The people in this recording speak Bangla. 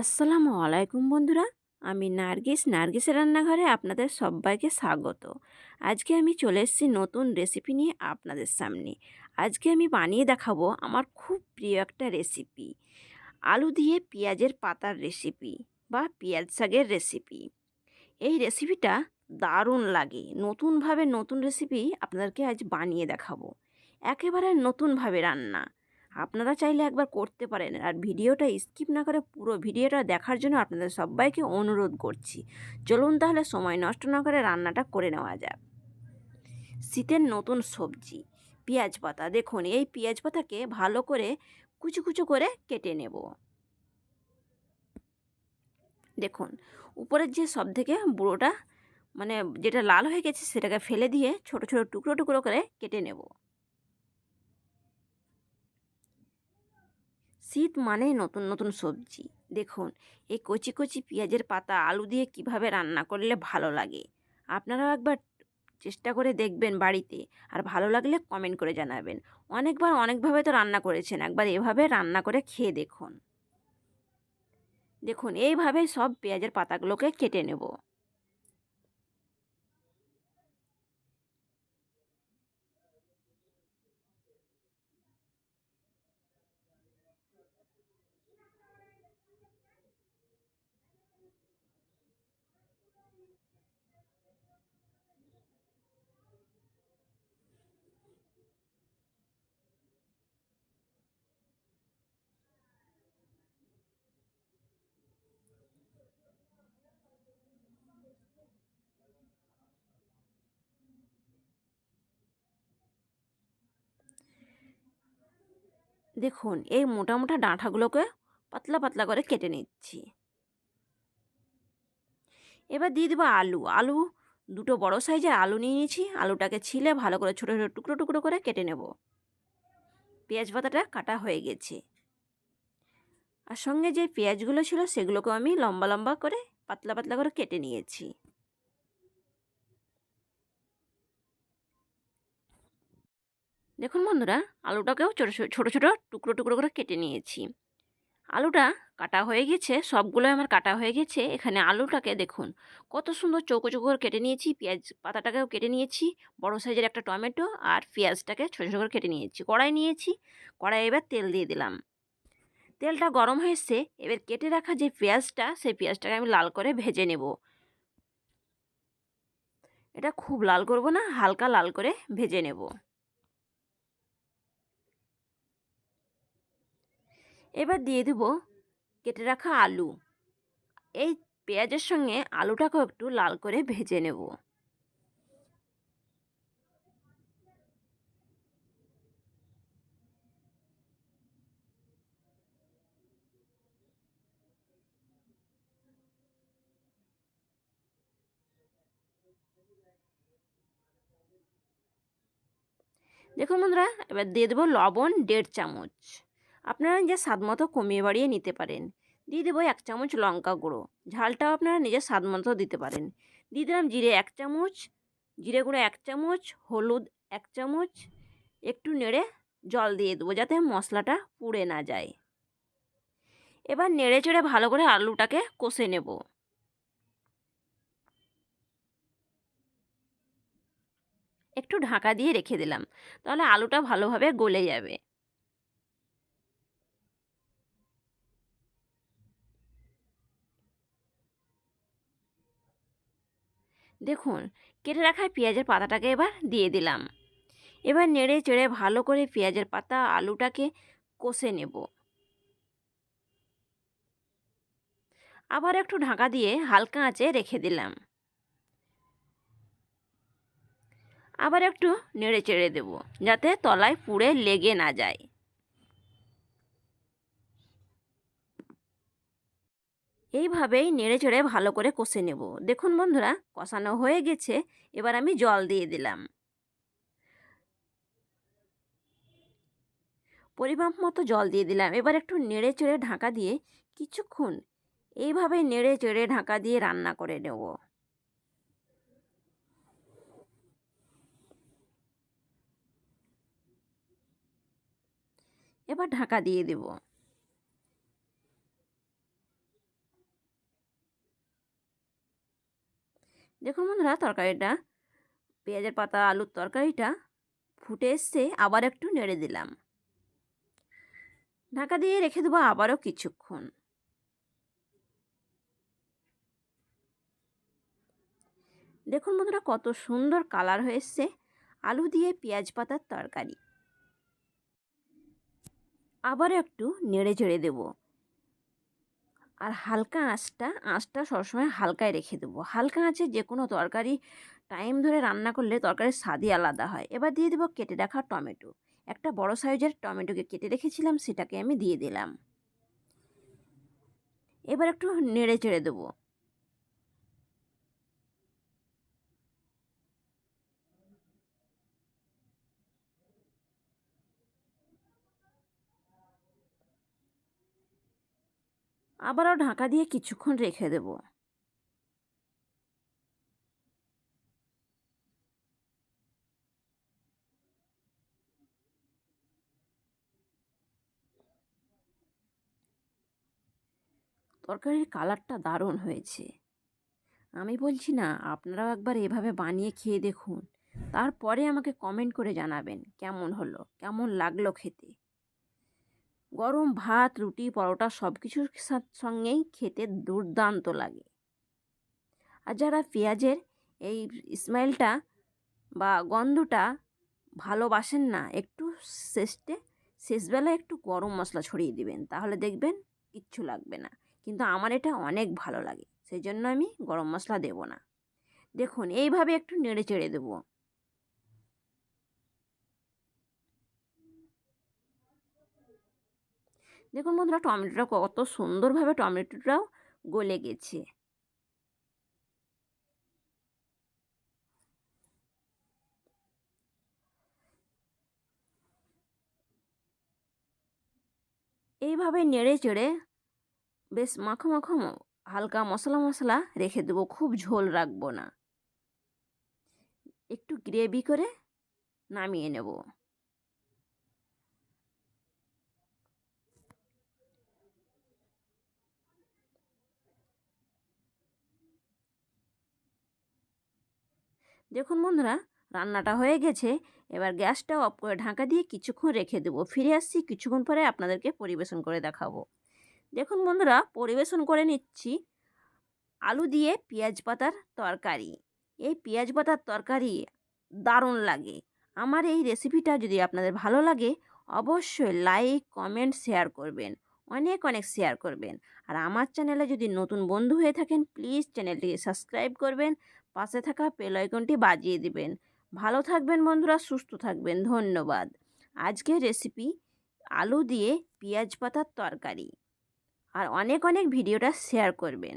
আসসালামু আলাইকুম বন্ধুরা। আমি নার্গিসের রান্নাঘরে আপনাদের সবাইকে স্বাগত। আজকে আমি চলে এসেছি নতুন রেসিপি নিয়ে আপনাদের সামনে। আজকে আমি বানিয়ে দেখাবো আমার খুব প্রিয় একটা রেসিপি, আলু দিয়ে পেঁয়াজের পাতার রেসিপি বা পেঁয়াজ শাকের রেসিপি। এই রেসিপিটা দারুণ লাগে। নতুন রেসিপি আপনাদেরকে আজ বানিয়ে দেখাবো, একেবারে নতুনভাবে রান্না। আপনারা চাইলে একবার করতে পারেন, আর ভিডিওটা স্কিপ না করে পুরো ভিডিওটা দেখার জন্য আপনাদের সবাইকে অনুরোধ করছি। চলুন তাহলে সময় নষ্ট না করে রান্নাটা করে নেওয়া যাক। শীতের নতুন সবজি পেঁয়াজ পাতা। দেখুন, এই পেঁয়াজ পাতাকে ভালো করে কুচু কুচু করে কেটে নেব। দেখুন, উপরের যে সব থেকে বুড়োটা, মানে যেটা লাল হয়ে গেছে, সেটাকে ফেলে দিয়ে ছোট ছোট টুকরো টুকরো করে কেটে নেব। শীত মানেই নতুন নতুন সবজি। দেখুন, এই কচি কচি পেঁয়াজের পাতা আলু দিয়ে কিভাবে রান্না করলে ভালো লাগে, আপনারাও একবার চেষ্টা করে দেখবেন বাড়িতে। আর ভালো লাগলে কমেন্ট করে জানাবেন। অনেকবার অনেকভাবে তো রান্না করেছেন, একবার এভাবে রান্না করে খেয়ে দেখুন। দেখুন, এইভাবেই সব পেঁয়াজের পাতাগুলোকে কেটে নেব। দেখুন, এই মোটা মোটা ডাঁটাগুলোকে পাতলা পাতলা করে কেটে নিচ্ছি। এবার দিয়ে দেবো আলু। দুটো বড় সাইজের আলু নিয়ে নিয়েছি। আলুটাকে ছিলে ভালো করে ছোটো ছোটো টুকরো টুকরো করে কেটে নেব। পেঁয়াজ পাতাটা কাটা হয়ে গেছে। আর সঙ্গে যে পেঁয়াজগুলো ছিল সেগুলোকেও আমি লম্বা লম্বা করে পাতলা পাতলা করে কেটে নিয়েছি। দেখুন বন্ধুরা, আলুটাকেও ছোটো ছোটো ছোটো টুকরো টুকরো করে কেটে নিয়েছি। আলুটা কাটা হয়ে গেছে, সবগুলোই আমার কাটা হয়ে গেছে। এখানে আলুটাকে দেখুন কত সুন্দর চৌকো চৌকো করে কেটে নিয়েছি। পেঁয়াজ পাতাটাকেও কেটে নিয়েছি। বড় সাইজের একটা টমেটো আর পেঁয়াজটাকে ছোটো ছোটো করে কেটে নিয়েছি। কড়াই নিয়েছি। কড়াই এবার তেল দিয়ে দিলাম। তেলটা গরম হয়ে এসছে। এবার কেটে রাখা যে পেঁয়াজটা, সেই পেঁয়াজটাকে আমি লাল করে ভেজে নেব। এটা খুব লাল করব না, হালকা লাল করে ভেজে নেব। এবার দিয়ে দেব কেটে রাখা আলু। এই পেঁয়াজের সঙ্গে আলুটাকেও একটু লাল করে ভেজে নেব। দেখুন বন্ধুরা, এবার দিয়ে দেবো লবণ 1.5 চামচ। আপনারা নিজের স্বাদ মতো কমিয়ে বাড়িয়ে নিতে পারেন। দিয়ে দেবো 1 চামচ লঙ্কা গুঁড়ো। ঝালটাও আপনারা নিজের স্বাদ মতো দিতে পারেন। দিয়ে দিলাম জিরে 1 চামচ, জিরে গুঁড়ো 1 চামচ, হলুদ 1 চামচ। একটু নেড়ে জল দিয়ে দেবো যাতে মশলাটা পুড়ে না যায়। এবার নেড়ে চেড়ে ভালো করে আলুটাকে কষে নেব। একটু ঢাকা দিয়ে রেখে দিলাম, তাহলে আলুটা ভালোভাবে গলে যাবে। দেখুন, কেটে রাখা পেঁয়াজের পাতাটাকে এবার দিয়ে দিলাম। এবার নেড়ে চেড়ে ভালো করে পেঁয়াজের পাতা আলুটাকে কষে নেব। আবার একটু ঢাকা দিয়ে হালকা আঁচে রেখে দিলাম। আবার একটু নেড়ে চেড়ে দেব যাতে তলায় পুড়ে লেগে না যায়। এইভাবেই নেড়ে চেড়ে ভালো করে কষে নেব। দেখুন বন্ধুরা, কষানো হয়ে গেছে। এবার আমি জল দিয়ে দিলাম। পরিমাপ মতো জল দিয়ে দিলাম। এবার একটু নেড়ে চেড়ে ঢাকা দিয়ে কিছুক্ষণ এইভাবে নেড়ে চেড়ে ঢাকা দিয়ে রান্না করে নেব। এবার ঢাকা দিয়ে দেব। দেখুন বন্ধুরা, তরকারিটা পেঁয়াজের পাতা আলুর তরকারিটা ফুটে এসছে, আবার একটু নেড়ে দিলাম। ঢাকা দিয়ে রেখে দেবো আবারও কিছুক্ষণ। দেখুন বন্ধুরা, কত সুন্দর কালার হয়ে এসছে আলু দিয়ে পেঁয়াজ পাতার তরকারি। আবারও একটু নেড়ে চেড়ে দেবো। আর হালকা আঁচটা সবসময় হালকায় রেখে দেবো। হালকা আঁচে যে কোনো তরকারি টাইম ধরে রান্না করলে তরকারির স্বাদই আলাদা হয়। এবার দিয়ে দেবো কেটে রাখা টমেটো। একটা বড় সাইজের টমেটোকে কেটে রেখেছিলাম, সেটাকে আমি দিয়ে দিলাম। এবার একটু নেড়ে চেড়ে দেবো। আবারও ঢাকা দিয়ে কিছুক্ষণ রেখে দেবো। তরকারির কালারটা দারুণ হয়েছে। আমি বলছি না, আপনারাও একবার এভাবে বানিয়ে খেয়ে দেখুন। তারপরে আমাকে কমেন্ট করে জানাবেন কেমন হলো, কেমন লাগলো খেতে। গরম ভাত, রুটি, পরোটা সব কিছুর সঙ্গেই খেতে দুর্দান্ত লাগে। আর যারা পেঁয়াজের এই স্মেলটা বা গন্ধটা ভালোবাসেন না, একটু শেষবেলায় একটু গরম মশলা ছড়িয়ে দিবেন, তাহলে দেখবেন কিচ্ছু লাগবে না। কিন্তু আমার এটা অনেক ভালো লাগে, সেই জন্য আমি গরম মশলা দেব না। দেখুন এইভাবে একটু নেড়ে চেড়ে দেবো। দেখুন বন্ধুরা, টমেটোটা কত সুন্দরভাবে টমেটোটাও গলে গেছে। এইভাবে নেড়ে চেড়ে বেশ মাখো মাখো হালকা মশলা মশলা রেখে দেবো, খুব ঝোল রাখবো না, একটু গ্রেভি করে নামিয়ে নেব। দেখুন বন্ধুরা, রান্নাটা হয়ে গেছে। এবার গ্যাসটা অফ করে ঢাকা দিয়ে কিছুক্ষণ রেখে দেবো। ফিরে আসছি কিছুক্ষণ পরে, আপনাদেরকে পরিবেশন করে দেখাবো। দেখুন বন্ধুরা, পরিবেশন করে নিচ্ছি আলু দিয়ে পেঁয়াজ পাতার তরকারি। এই পেঁয়াজ পাতার তরকারি দারুণ লাগে। আমার এই রেসিপিটা যদি আপনাদের ভালো লাগে, অবশ্যই লাইক, কমেন্ট, শেয়ার করবেন। অনেক অনেক শেয়ার করবেন। আর আমার চ্যানেলে যদি নতুন বন্ধু হয়ে থাকেন, প্লিজ চ্যানেলটিকে সাবস্ক্রাইব করবেন। পাশে থাকা বেল আইকনটি বাজিয়ে দিবেন। ভালো থাকবেন বন্ধুরা, সুস্থ থাকবেন। ধন্যবাদ। আজকের রেসিপি আলু দিয়ে পেঁয়াজ পাতার তরকারি। আর অনেক অনেক ভিডিওটা শেয়ার করবেন।